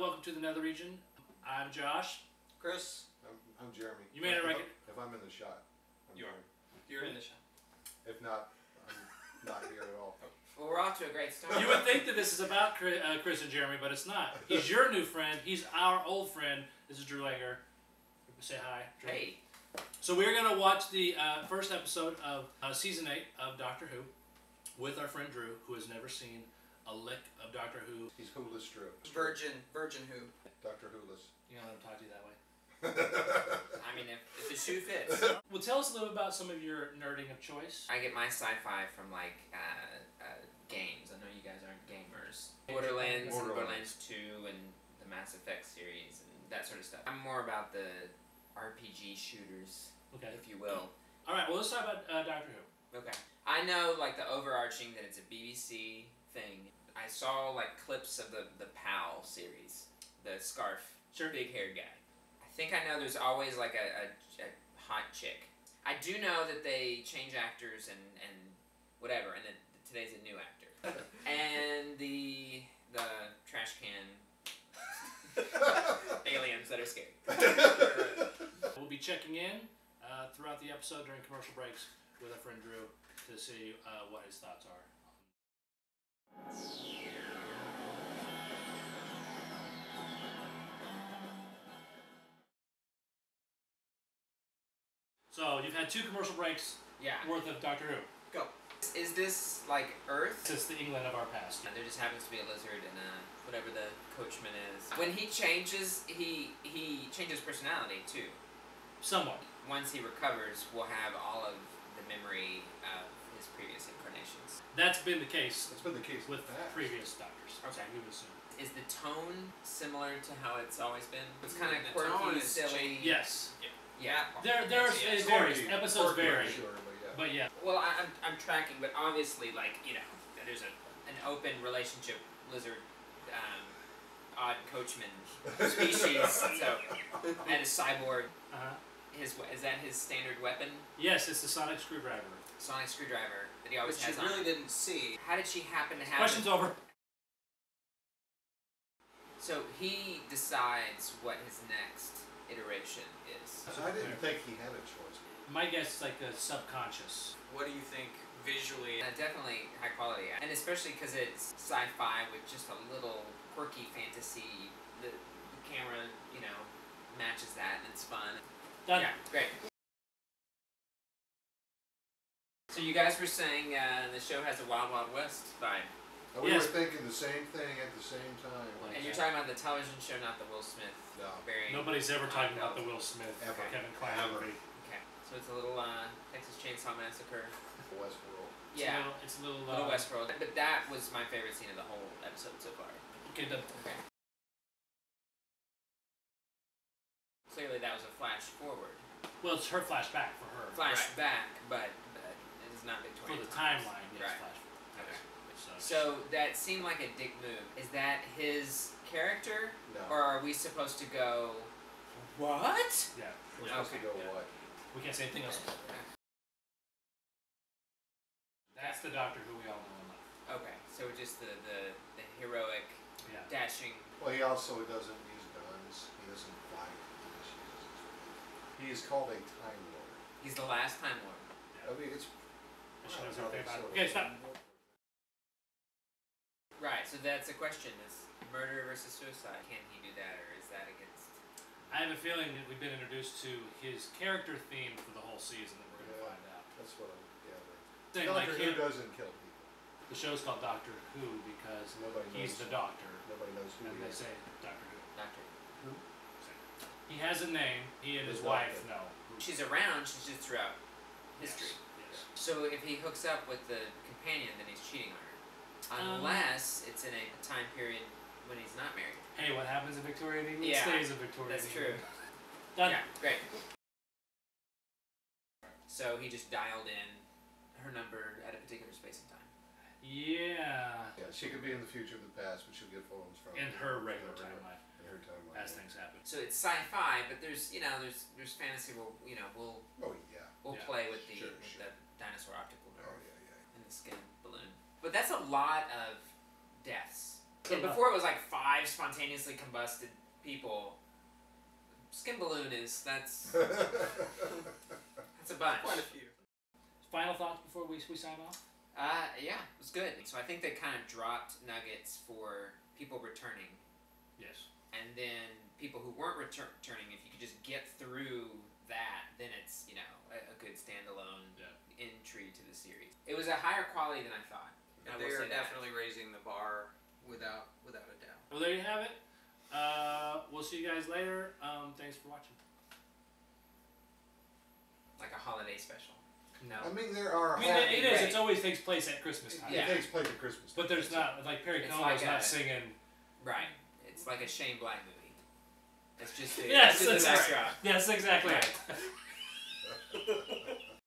welcome to the Nether Region. I'm Josh. Chris. I'm Jeremy. You made it right. If I'm in the shot. You're in the shot. If not, I'm not here at all. Well, we're off to a great start. You would think that this is about Chris and Jeremy, but it's not. He's your new friend. He's our old friend. This is Drew Lager. Say hi, Drew. Hey. So we're going to watch the first episode of Season 8 of Doctor Who with our friend Drew, who has never seen a lick of Doctor Who. He's Who-less Drew. Virgin Who. Dr. Who-less. You know, let him talk to you that way. I mean, if the shoe fits. Well, tell us a little about some of your nerding of choice. I get my sci-fi from like games. I know you guys aren't gamers. Borderlands and Borderlands 2 and the Mass Effect series and that sort of stuff. I'm more about the RPG shooters, Okay. if you will. All right. Well, let's talk about Doctor Who. Okay. I know like the overarching that it's a BBC thing. I saw like clips of the PAL series, the scarf, big haired guy. I think I know there's always like a hot chick. I do know that they change actors and whatever, and that today's a new actor. And the trash can aliens that are scary. We'll be checking in throughout the episode during commercial breaks with our friend Drew to see what his thoughts are. So you've had 2 commercial breaks worth of Doctor Who. Go. Is this like Earth? It's the England of our past. And there just happens to be a lizard and whatever the coachman is. When he changes, he changes personality too. Somewhat. Once he recovers, we'll have all of the memory of his previous incarnations. That's been the case. That's been the case with previous doctors. Okay. We would assume. Is the tone similar to how it's always been? It's kind of The quirky, tone is silly. Yes. Yeah. It varies. Episodes vary. Sure, But yeah. Well, I'm tracking, but obviously, like, you know, there's an open relationship lizard, odd coachman species. So, and a cyborg. Is that his standard weapon? Yes, it's the sonic screwdriver. Sonic screwdriver that he always Which has you really didn't see. How did she happen to have? Question's over. So he decides what his next iteration is. So I didn't think he had a choice. My guess is like a subconscious. What do you think visually? Definitely high quality, and especially because it's sci-fi with just a little quirky fantasy. The camera, you know, matches that, and it's fun. Done. Yeah, great. So you guys were saying the show has a Wild Wild West vibe. We were thinking the same thing at the same time. And you're talking about the television show, not the Will Smith. No. Nobody's ever talking about the Will Smith, Kevin Kline movie. Okay. So it's a little Texas Chainsaw Massacre. Westworld. Yeah. It's a little Westworld. But that was my favorite scene of the whole episode so far. Okay, done. Okay. Clearly that was a flash forward. Well, it's her flashback for her. Flashback, but it is not Victorian. For the timeline, yes, right. Flashback. Okay. So that seemed like a dick move. Is that his character? No. Or are we supposed to go, what? Yeah. We're supposed to go what? We can't say anything else. Okay. That's the Doctor Who we all know and love. Okay, so just the heroic, dashing. Well, he also doesn't use guns. He doesn't fight. He is called a Time Lord. He's the last Time Lord. I mean, it's... Okay, stop. Right, so that's a question. Is murder versus suicide, can he do that, or is that against... I have a feeling that we've been introduced to his character theme for the whole season that we're going to find out. That's what I'm gathering. Doctor Who doesn't kill people. The show's called Doctor Who because he's the doctor. Nobody knows who and he they is. say Doctor Who. Doctor Who? He has a name. He and his wife know. She's around, she's just throughout history. Yes. So if he hooks up with the companion, then he's cheating on her. Unless it's in a time period when he's not married. Hey, what happens in Victorian England stays in Victorian England. England. That's true. Done. Yeah, great. So he just dialed in her number at a particular space and time. Yeah. Yeah, she could be in the future or the past, but she'll get phones from in her regular timeline. In her timeline. As things happen. So it's sci-fi, but there's there's fantasy. We'll play with the dinosaur optical nerve and the skin balloon. But that's a lot of deaths. So before it was like 5 5 spontaneously combusted people. Skin balloon that's a bunch. Quite a few. Final thoughts before we sign off? Yeah, it was good. So I think they kind of dropped nuggets for people returning. Yes. And then people who weren't returning, if you could just get through that, then it's, you know, a good standalone entry to the series. It was a higher quality than I thought. And they are definitely raising the bar without a doubt. Well, there you have it. We'll see you guys later. Thanks for watching. Like a holiday special. No. I mean, there are. It is. It always takes place at Christmas time. It takes place at Christmas time. But there's not, like, Perry It's Como's like not a- singing. Right. It's like a Shane Black movie. It's just the, Yes, it's just that's the right. backdrop. Yes, exactly. Right.